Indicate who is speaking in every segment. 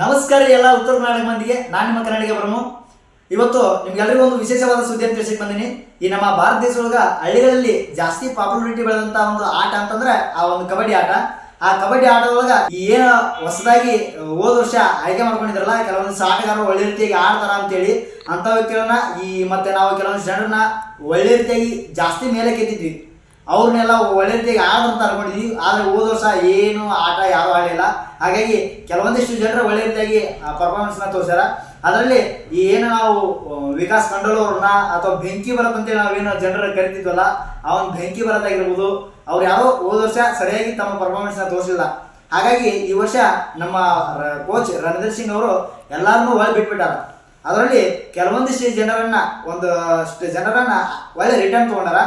Speaker 1: ನಮಸ್ಕಾರ ಎಲ್ಲ ಉತ್ತರ ಕರ್ನಾಟಕ ಮಂದಿಗೆ. ನಾನು ನಿಮ್ಮ ಕನ್ನಡಿಗ ಬ್ರಹ್ಮ. ಇವತ್ತು ನಿಮ್ಗೆಲ್ಲರಿಗೂ ಒಂದು ವಿಶೇಷವಾದ ಸುದ್ದಿಯನ್ನು ತಿಳಿಸಿ ಬಂದಿನಿ. ಈ ನಮ್ಮ ಭಾರತ ದೇಶದೊಳಗ ಹಳ್ಳಿಗಳಲ್ಲಿ ಜಾಸ್ತಿ ಪಾಪ್ಯುಲಾರಿಟಿ ಬೆಳೆದಂತ ಒಂದು ಆಟ ಅಂತಂದ್ರೆ ಆ ಒಂದು ಕಬಡ್ಡಿ ಆಟ. ಆ ಕಬಡ್ಡಿ ಆಟದೊಳಗ ಏನು ಹೊಸದಾಗಿ ಹೋದ ವರ್ಷ ಆಯ್ಕೆ ಮಾಡ್ಕೊಂಡಿದ್ರಲ್ಲ, ಕೆಲವೊಂದು ಆಟಗಾರರು ಒಳ್ಳೆ ರೀತಿಯಾಗಿ ಆಡ್ತಾರ ಅಂತೇಳಿ ಅಂತ ವ್ಯಕ್ತಿಗಳನ್ನ ಮತ್ತೆ ನಾವು ಕೆಲವೊಂದು ಜನರನ್ನ ಒಳ್ಳೆ ರೀತಿಯಾಗಿ ಜಾಸ್ತಿ ಮೇಲೆ ಕೆತ್ತಿದ್ವಿ. ಅವ್ರನ್ನೆಲ್ಲ ಒಳ್ಳೆ ರೀತಿಯಾಗಿ ಆಡ್ರಂತ ಅನ್ಕೊಂಡಿದ್ವಿ. ಆದರೆ ಹೋದ ವರ್ಷ ಏನು ಆಟ ಯಾರು ಆಡಲಿಲ್ಲ. ಹಾಗಾಗಿ ಕೆಲವೊಂದಿಷ್ಟು ಜನರು ಒಳ್ಳೆ ರೀತಿಯಾಗಿ ಪರ್ಫಾರ್ಮೆನ್ಸ್ನ ತೋರಿಸ್ಯಾರ. ಅದರಲ್ಲಿ ಏನು ನಾವು ವಿಕಾಸ್ ಖಂಡೋಲ್ ಅವ್ರನ್ನ ಅಥವಾ ಬೆಂಕಿ ಭರತ್ ಅಂತೇಳಿ ನಾವೇನು ಜನರ ಕರಿತಿದ್ವಲ್ಲ, ಅವನ್ ಬೆಂಕಿ ಭರತ್ ಆಗಿರ್ಬೋದು, ಅವ್ರು ಯಾರೋ ಹೋದ ವರ್ಷ ಸರಿಯಾಗಿ ತಮ್ಮ ಪರ್ಫಾರ್ಮೆನ್ಸ್ನ ತೋರಿಸಿಲ್ಲ. ಹಾಗಾಗಿ ಈ ವರ್ಷ ನಮ್ಮ ಕೋಚ್ ರಣಧೀರ್ ಸಿಂಗ್ ಅವರು ಎಲ್ಲರನ್ನೂ ಒಳ್ಳೆ ಬಿಟ್ಬಿಟ್ಟಾರ. ಅದರಲ್ಲಿ ಕೆಲವೊಂದಿಷ್ಟು ಒಂದಷ್ಟು ಜನರನ್ನ ಒಳ್ಳೆ ರಿಟರ್ನ್ ತೊಗೊಂಡಾರ.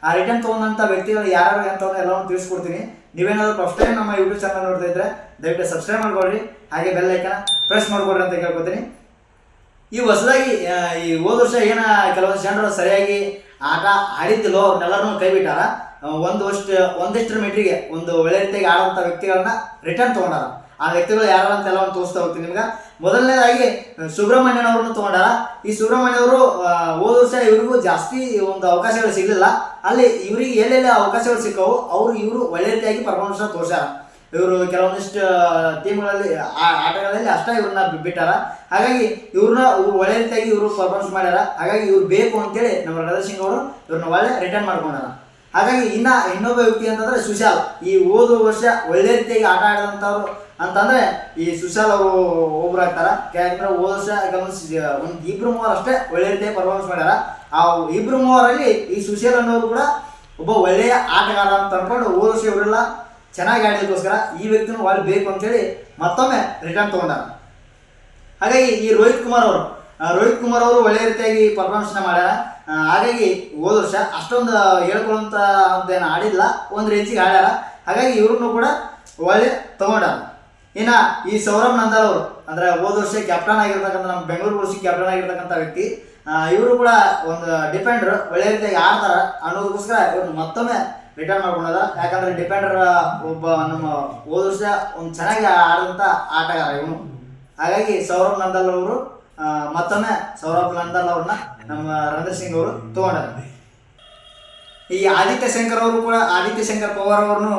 Speaker 1: ಆ ರಿಟರ್ನ್ ತೊಗೊಂಡಂಥ ವ್ಯಕ್ತಿಗಳು ಯಾರು ಅಂತ ಎಲ್ಲವನ್ನು ತಿಳಿಸ್ಕೊಡ್ತೀನಿ. ನೀವೇನಾದ್ರು ಫಸ್ಟ್ ಟೈಮ್ ನಮ್ಮ ಯೂಟ್ಯೂಬ್ ಚಾನಲ್ ನೋಡ್ತಾ ಇದ್ರೆ ದಯವಿಟ್ಟು ಸಬ್ಸ್ಕ್ರೈಬ್ ಮಾಡ್ಕೊಳ್ರಿ, ಹಾಗೆ ಬೆಲ್ ಐಕನ್ ಪ್ರೆಸ್ ಮಾಡ್ಕೊಳ್ರಿ ಅಂತ ಕೇಳ್ಕೊತೀನಿ. ಈ ಹೊಸದಾಗಿ ಈ ಹೋದ ವರ್ಷ ಕೆಲವೊಂದು ಜನರು ಸರಿಯಾಗಿ ಆಟ ಆಡಿದ್ದಿಲ್ಲೋ ಅವ್ರನ್ನೆಲ್ಲರೂ ಕೈ ಬಿಟ್ಟಾರ. ಒಂದಿಷ್ಟರ ಮೀಟ್ರಿಗೆ ಒಂದು ಒಳ್ಳೆ ರೀತಿಯಾಗಿ ಆಡುವಂಥ ವ್ಯಕ್ತಿಗಳನ್ನ ರಿಟರ್ನ್ ತೊಗೊಂಡಾರ. ಆ ವ್ಯಕ್ತಿಗಳು ಯಾರು ಅಂತ ಎಲ್ಲವನ್ನು ತೋರಿಸ್ತಾ ಹೋಗ್ತೀನಿ ನಿಮ್ಗೆ. ಮೊದಲನೇದಾಗಿ ಸುಬ್ರಹ್ಮಣ್ಯನ್ ಅವ್ರನ್ನ ತೊಗೊಂಡಾರ. ಈ ಸುಬ್ರಹ್ಮಣ್ಯ ಅವರು ಹೋದ ವರ್ಷ ಇವ್ರಿಗೂ ಜಾಸ್ತಿ ಒಂದು ಅವಕಾಶಗಳು ಸಿಗಲಿಲ್ಲ. ಅಲ್ಲಿ ಇವ್ರಿಗೆ ಎಲ್ಲೆಲ್ಲ ಅವಕಾಶಗಳು ಸಿಕ್ಕವು ಇವರು ಒಳ್ಳೆ ರೀತಿಯಾಗಿ ಪರ್ಫಾರ್ಮೆನ್ಸ್ನ ತೋರಿಸ್ಯಾರ. ಇವರು ಕೆಲವೊಂದಿಷ್ಟು ಟೀಮ್ಗಳಲ್ಲಿ ಆಟಗಳಲ್ಲಿ ಅಷ್ಟೇ ಇವ್ರನ್ನ ಬಿಟ್ಟಾರ. ಹಾಗಾಗಿ ಇವ್ರನ್ನ ಒಳ್ಳೆ ರೀತಿಯಾಗಿ ಇವರು ಪರ್ಫಾರ್ಮೆನ್ಸ್ ಮಾಡ್ಯಾರ. ಹಾಗಾಗಿ ಇವ್ರು ಬೇಕು ಅಂತೇಳಿ ನಮ್ಮ ರಣಧೀರ್ ಸಿಂಗ್ ಅವರು ಇವ್ರನ್ನ ಒಳ್ಳೆ ರಿಟರ್ನ್ ಮಾಡ್ಕೊಂಡಾರ. ಹಾಗಾಗಿ ಇನ್ನೊಬ್ಬ ವ್ಯಕ್ತಿ ಅಂತಂದ್ರೆ ಸುಶಾಲ್. ಈ ಹೋದ ವರ್ಷ ಒಳ್ಳೆ ರೀತಿಯಾಗಿ ಆಟ ಆಡಿದಂಥವ್ರು ಅಂತಂದ್ರೆ ಈ ಸುಶಾಲ್ ಅವರು ಒಬ್ರು ಆಗ್ತಾರ. ಯಾಕಂದ್ರೆ ಹೋದ ವರ್ಷ ಒಂದು ಇಬ್ರು ಮೂವರು ಅಷ್ಟೇ ಒಳ್ಳೆ ರೀತಿಯಾಗಿ ಪರ್ಫಾರ್ಮೆನ್ಸ್ ಮಾಡ್ಯಾರ. ಆ ಇಬ್ರು ಮೂವರಲ್ಲಿ ಈ ಸುಶಾಲ್ ಅನ್ನೋರು ಕೂಡ ಒಬ್ಬ ಒಳ್ಳೆಯ ಆಟಗಾರ ಅಂತ ಅನ್ಕೊಂಡು ಹೋದ ವರ್ಷ ಇವರೆಲ್ಲ ಚೆನ್ನಾಗಿ ಆಡೋದಕ್ಕೋಸ್ಕರ ಈ ವ್ಯಕ್ತಿನೂ ಒಳ್ಳೆ ಬೇಕು ಅಂತೇಳಿ ಮತ್ತೊಮ್ಮೆ ರಿಟರ್ನ್ ತೊಗೊಂಡಾರ. ಹಾಗಾಗಿ ಈ ರೋಹಿತ್ ಕುಮಾರ್ ಅವರು ಒಳ್ಳೆ ರೀತಿಯಾಗಿ ಪರ್ಫಾರ್ಮೆನ್ಸ್ನ ಮಾಡ್ಯಾರ. ಹಾಗಾಗಿ ಹೋದ ವರ್ಷ ಅಷ್ಟೊಂದು ಹೇಳ್ಕೊಳ್ಳುವಂಥ ಅಂತೇನು ಆಡಿಲ್ಲ, ಒಂದು ರೇಂಜಿಗೆ ಆಡ್ಯಾರ. ಹಾಗಾಗಿ ಇವ್ರನ್ನೂ ಕೂಡ ಒಳ್ಳೆ ತಗೊಂಡಾರ. ಇನ್ನು ಈ ಸೌರಭ್ ನಂದಲ್ ಅವರು ಅಂದರೆ ಹೋದ ವರ್ಷ ಕ್ಯಾಪ್ಟನ್ ಆಗಿರ್ತಕ್ಕಂಥ ನಮ್ಮ ಬೆಂಗಳೂರು ಬುಲ್ಸ್ ಕ್ಯಾಪ್ಟನ್ ಆಗಿರ್ತಕ್ಕಂಥ ವ್ಯಕ್ತಿ. ಇವರು ಕೂಡ ಒಂದು ಡಿಫೆಂಡರ್ ಒಳ್ಳೆ ರೀತಿಯಾಗಿ ಆಡ್ತಾರ ಅನ್ನೋದಕ್ಕೋಸ್ಕರ ಇವ್ರನ್ನ ಮತ್ತೊಮ್ಮೆ ರಿಟರ್ನ್ ಮಾಡ್ಕೊಂಡಾರ. ಯಾಕಂದ್ರೆ ಡಿಫೆಂಡರ್ ಒಬ್ಬ ನಮ್ಮ ಹೋದ ವರ್ಷ ಒಂದು ಚೆನ್ನಾಗಿ ಆಡಿದಂಥ ಆಟಗಾರ ಇವನು. ಹಾಗಾಗಿ ಸೌರಭ್ ನಂದಲ್ ಅವರು ಮತ್ತೊಮ್ಮೆ ಅವ್ರನ್ನ ನಮ್ಮ ರಣಧೀರ್ ಸಿಂಗ್ ಅವರು ತಗೊಂಡಾರ. ಈ ಆದಿತ್ಯ ಶಂಕರ್ ಪವಾರ್ ಅವ್ರನ್ನು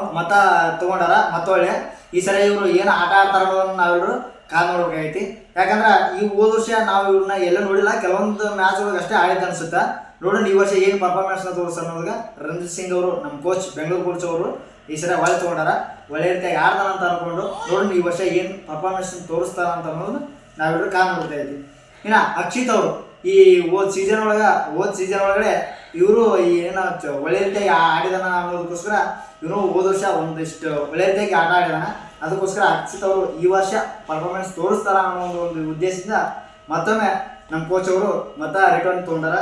Speaker 1: ತಗೊಂಡಾರ ಮತ್ತೊಳ್ಳೆ. ಈ ಸರಿ ಇವರು ಏನು ಆಟ ಆಡ್ತಾರ ಅನ್ನೋದನ್ನ ನಾವೆಲ್ಲರೂ ಕಾಲ್ ನೋಡ್ಬೇಕಾಗೈತಿ. ಯಾಕಂದ್ರೆ ಈ ಹೋದ ವರ್ಷ ನಾವು ಇವ್ರನ್ನ ಎಲ್ಲ ನೋಡಿಲ್ಲ, ಕೆಲವೊಂದು ಮ್ಯಾಚ್ಗಳಿಗೆ ಅಷ್ಟೇ ಆಡಿದ ಅನ್ಸುತ್ತೆ. ನೋಡೋಣ ಈ ವರ್ಷ ಏನು ಪರ್ಫಾರ್ಮೆನ್ಸ್ನ ತೋರಿಸ್ತಾರೆ ಅನ್ನೋದಾಗ ರಣಧೀರ್ ಸಿಂಗ್ ಅವರು ನಮ್ಮ ಕೋಚ್ ಬೆಂಗಳೂರು ಬುಲ್ಸ್ ಅವರು ಈ ಸರಿ ಒಳ್ಳೆ ತಗೊಂಡಾರ. ಒಳ್ಳೆ ರೀತಿಯಾಗಿ ಆಡ್ತಾರ ಅಂತ ಅನ್ಕೊಂಡು ನೋಡೋಣ ಈ ವರ್ಷ ಏನು ಪರ್ಫಾರ್ಮೆನ್ಸ್ ತೋರಿಸ್ತಾರ ಅಂತ ಅನ್ನೋದು ನಾವೆಲ್ಲರೂ ಕಾಲ್ ನೋಡ್ತಾ ಇದ್ವಿ. ಇನ್ನು ಅಕ್ಷಿತ್ ಅವರು ಈ ಹೋದ ಸೀಸನ್ ಒಳಗಡೆ ಇವರು ಏನೋ ಒಳ್ಳೆ ರೀತಿಯಾಗಿ ಆಡಿದಾನ ಅನ್ನೋದಕ್ಕೋಸ್ಕರ ಇವನು ಹೋದ ವರ್ಷ ಒಂದಿಷ್ಟು ಒಳ್ಳೆ ರೀತಿಯಾಗಿ ಆಟ ಆಡಿದಾನ. ಅದಕ್ಕೋಸ್ಕರ ಅಕ್ಷಿತ್ ಅವರು ಈ ವರ್ಷ ಪರ್ಫಾರ್ಮೆನ್ಸ್ ತೋರಿಸ್ತಾರ ಅನ್ನೋ ಒಂದು ಉದ್ದೇಶದಿಂದ ಮತ್ತೊಮ್ಮೆ ನಮ್ಮ ಕೋಚ್ ಅವರು ರಿಟರ್ನ್ ತೊಗೊಂಡಾರ.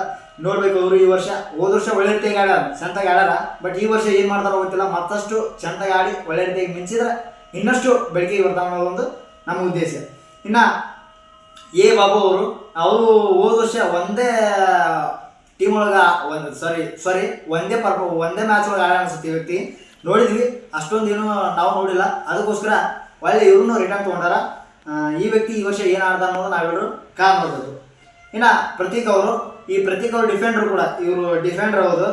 Speaker 1: ನೋಡ್ಬೇಕು ಅವರು ಈ ವರ್ಷ ಹೋದ ವರ್ಷ ಒಳ್ಳೆ ರೀತಿಯಾಗಿ ಆಡ್ಯಾರ, ಚೆಂದಾಗಿ ಆಡ್ಯಾರ. ಬಟ್ ಈ ವರ್ಷ ಏನು ಮಾಡ್ತಾರೋ ಗೊತ್ತಿಲ್ಲ, ಮತ್ತಷ್ಟು ಚೆಂದಾಗಿ ಆಡಿ ಒಳ್ಳೆ ರೀತಿಯಾಗಿ ಮಿಂಚಿದ್ರೆ ಇನ್ನಷ್ಟು ಬೆಳಕಿಗೆ ಬರ್ತಾವ ಅನ್ನೋದೊಂದು ನಮ್ಮ ಉದ್ದೇಶ. ಇನ್ನು ಎ ಬಾಬು ಅವರು ಹೋದ ವರ್ಷ ಒಂದೇ ಟೀಮ್ ಒಳಗೆ ಒಂದೇ ಮ್ಯಾಚ್ ಒಳಗೆ ಆಡ ಅನ್ಸುತ್ತೆ. ಈ ವ್ಯಕ್ತಿ ನೋಡಿದ್ವಿ, ಅಷ್ಟೊಂದು ಏನು ನಾವು ನೋಡಿಲ್ಲ. ಅದಕ್ಕೋಸ್ಕರ ಒಳ್ಳೆ ಇವ್ರನ್ನೂ ರಿಟರ್ನ್ ತೊಗೊಂಡಾರ. ಈ ವ್ಯಕ್ತಿ ಈ ವರ್ಷ ಏನು ಆಡ್ದ ಅನ್ನೋದು ನಾವೆಲ್ಲರೂ ಕಾಲ್ ಮಾಡ್ಬೋದು. ಇನ್ನು ಪ್ರತೀಕ್ ಅವರು ಡಿಫೆಂಡರ್ ಕೂಡ, ಇವರು ಡಿಫೆಂಡರ್ ಹೌದು.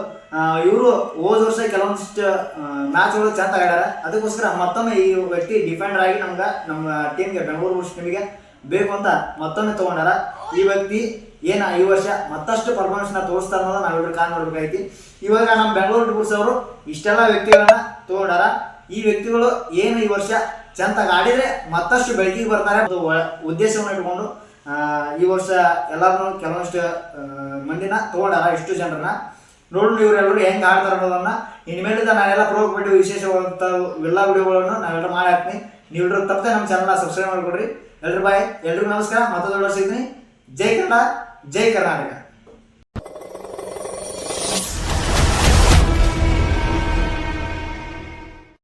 Speaker 1: ಇವರು ಹೋದ ವರ್ಷ ಕೆಲವೊಂದಿಷ್ಟು ಮ್ಯಾಚ್ಗಳು ಚೆಂದ ಆಡ್ಯಾರ. ಅದಕ್ಕೋಸ್ಕರ ಮತ್ತೊಮ್ಮೆ ಈ ವ್ಯಕ್ತಿ ಡಿಫೆಂಡರ್ ಆಗಿ ನಮ್ಮ ಟೀಮ್ಗೆ ಬೆಂಗಳೂರು ಬುಲ್ಸ್ ಟೀಮಿಗೆ ಬೇಕು ಅಂತ ಮತ್ತೊಮ್ಮೆ ತೊಗೊಂಡಾರ. ಈ ವ್ಯಕ್ತಿ ಈ ವರ್ಷ ಮತ್ತಷ್ಟು ಪರ್ಫಾರ್ಮೆನ್ಸ್ನ ತೋರಿಸ್ತಾರೆ ಅನ್ನೋದು ನಾವೆಲ್ಲರೂ ಕಾಲ್ ನೋಡ್ಬೇಕಾಯ್ತಿ. ಇವಾಗ ನಮ್ಮ ಬೆಂಗಳೂರು ಬುಲ್ಸ್ ಅವರು ಇಷ್ಟೆಲ್ಲ ವ್ಯಕ್ತಿಗಳನ್ನ ತೊಗೊಂಡಾರ. ಈ ವ್ಯಕ್ತಿಗಳು ಈ ವರ್ಷ ಚೆಂದಾಗಿ ಆಡಿದರೆ ಮತ್ತಷ್ಟು ಬೆಳಕಿಗೆ ಬರ್ತಾರೆ ಒಂದು ಉದ್ದೇಶವನ್ನು ಇಟ್ಕೊಂಡು ಈ ವರ್ಷ ಎಲ್ಲರೂ ಕೆಲವೊಂದಿಷ್ಟು ಮಂದಿನ ತೊಗೊಂಡಾರ. ಇಷ್ಟು ಜನರನ್ನ ನೋಡೋಣ ಇವರೆಲ್ಲರೂ ಹೆಂಗೆ ಆಡ್ತಾರೆ ಅನ್ನೋದನ್ನ ಇನ್ಮೇಲಿಂದ ನಾನೆಲ್ಲ ಪ್ರೋಗ್ಬಿಟ್ಟು ವಿಶೇಷವಾದಂಥ ಎಲ್ಲ ವಿಡಿಯೋಗಳನ್ನು ನಾವೆಲ್ಲ ಮಾಡಿ ಹಾಕ್ತೀನಿ. ನೀವೆಲ್ಲರೂ ತಪ್ಪದೆ ನಮ್ಮ ಚಾನಲ್ನ ಸಬ್ಸ್ಕ್ರೈಬ್ ಮಾಡಿಕೊಡ್ರಿ. ಎಲ್ರು ಬಾಯ್, ಎಲ್ರಿಗೂ ನಮಸ್ಕಾರ. ಮತ್ತೊಂದು ಸಿಗ್ತೀನಿ. ಜೈ ಕನ್ನಡ, ಜೈ ಕರ್ನಾಟಕ.